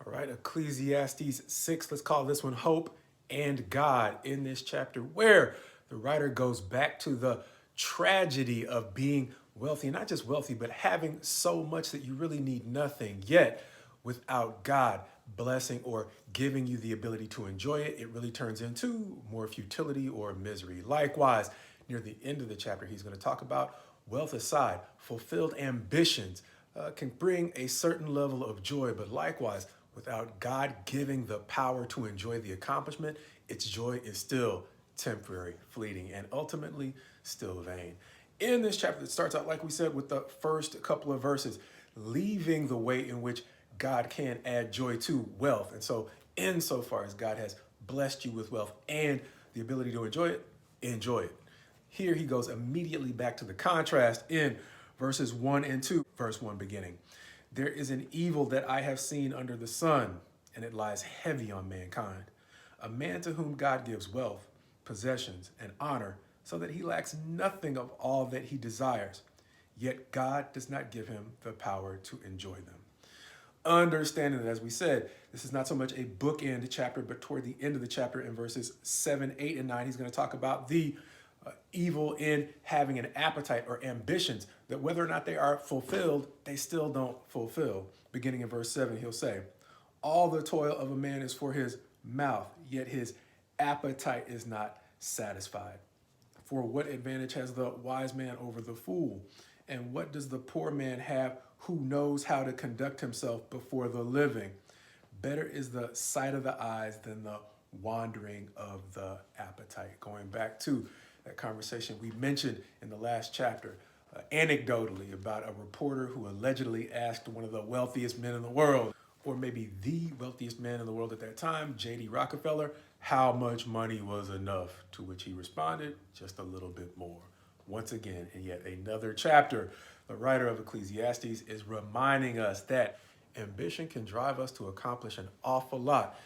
All right, Ecclesiastes 6, let's call this one Hope and God in this chapter, where the writer goes back to the tragedy of being wealthy, and not just wealthy, but having so much that you really need nothing. Yet, without God blessing or giving you the ability to enjoy it, it really turns into more futility or misery. Likewise, near the end of the chapter, he's going to talk about wealth aside, fulfilled ambitions can bring a certain level of joy, but likewise, without God giving the power to enjoy the accomplishment, its joy is still temporary, fleeting, and ultimately still vain. In this chapter, it starts out, like we said, with the first couple of verses, leaving the way in which God can add joy to wealth. And so, insofar as God has blessed you with wealth and the ability to enjoy it. Here he goes immediately back to the contrast in verses 1 and 2. Verse 1 beginning. There is an evil that I have seen under the sun, and it lies heavy on mankind. A man to whom God gives wealth, possessions, and honor, so that he lacks nothing of all that he desires. Yet God does not give him the power to enjoy them. Understanding that, as we said, this is not so much a bookend chapter, but toward the end of the chapter in verses 7, 8, and 9, he's going to talk about the evil in having an appetite or ambitions that whether or not they are fulfilled, they still don't fulfill. Beginning in verse 7, he'll say, all the toil of a man is for his mouth, yet his appetite is not satisfied. For what advantage has the wise man over the fool? And what does the poor man have who knows how to conduct himself before the living? Better is the sight of the eyes than the wandering of the appetite. Going back to that conversation we mentioned in the last chapter, anecdotally, about a reporter who allegedly asked one of the wealthiest men in the world, or maybe the wealthiest man in the world at that time, J.D. Rockefeller, how much money was enough, to which he responded, just a little bit more. Once again, in yet another chapter, the writer of Ecclesiastes is reminding us that ambition can drive us to accomplish an awful lot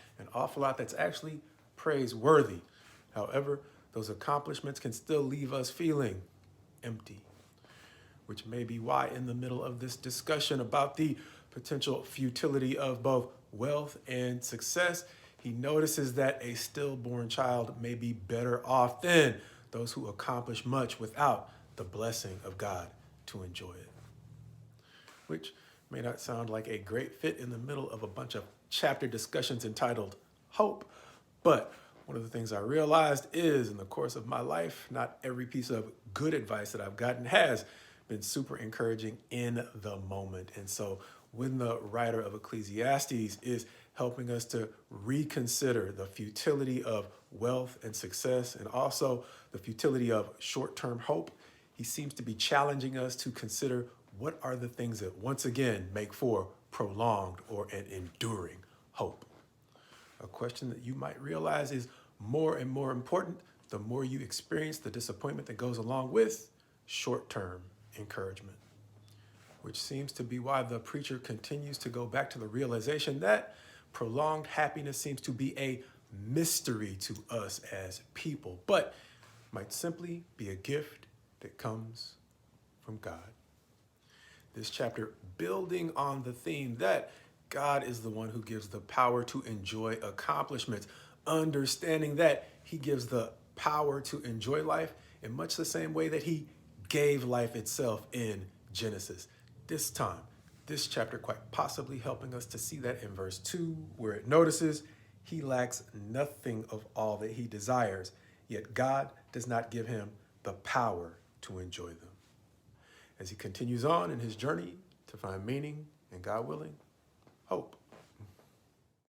that's actually praiseworthy. However, those accomplishments can still leave us feeling empty, which may be why in the middle of this discussion about the potential futility of both wealth and success, he notices that a stillborn child may be better off than those who accomplish much without the blessing of God to enjoy it. Which may not sound like a great fit in the middle of a bunch of chapter discussions entitled Hope, but one of the things I realized is in the course of my life, not every piece of good advice that I've gotten has been super encouraging in the moment. And so when the writer of Ecclesiastes is helping us to reconsider the futility of wealth and success and also the futility of short-term hope, he seems to be challenging us to consider what are the things that once again make for prolonged or an enduring hope. A question that you might realize is more and more important the more you experience the disappointment that goes along with short-term encouragement, which seems to be why the preacher continues to go back to the realization that prolonged happiness seems to be a mystery to us as people, but might simply be a gift that comes from God. This chapter building on the theme that God is the one who gives the power to enjoy accomplishments, understanding that he gives the power to enjoy life in much the same way that he gave life itself in Genesis. This time, this chapter quite possibly helping us to see that in verse 2, where it notices he lacks nothing of all that he desires, yet God does not give him the power to enjoy them. As he continues on in his journey to find meaning and, God willing, hope.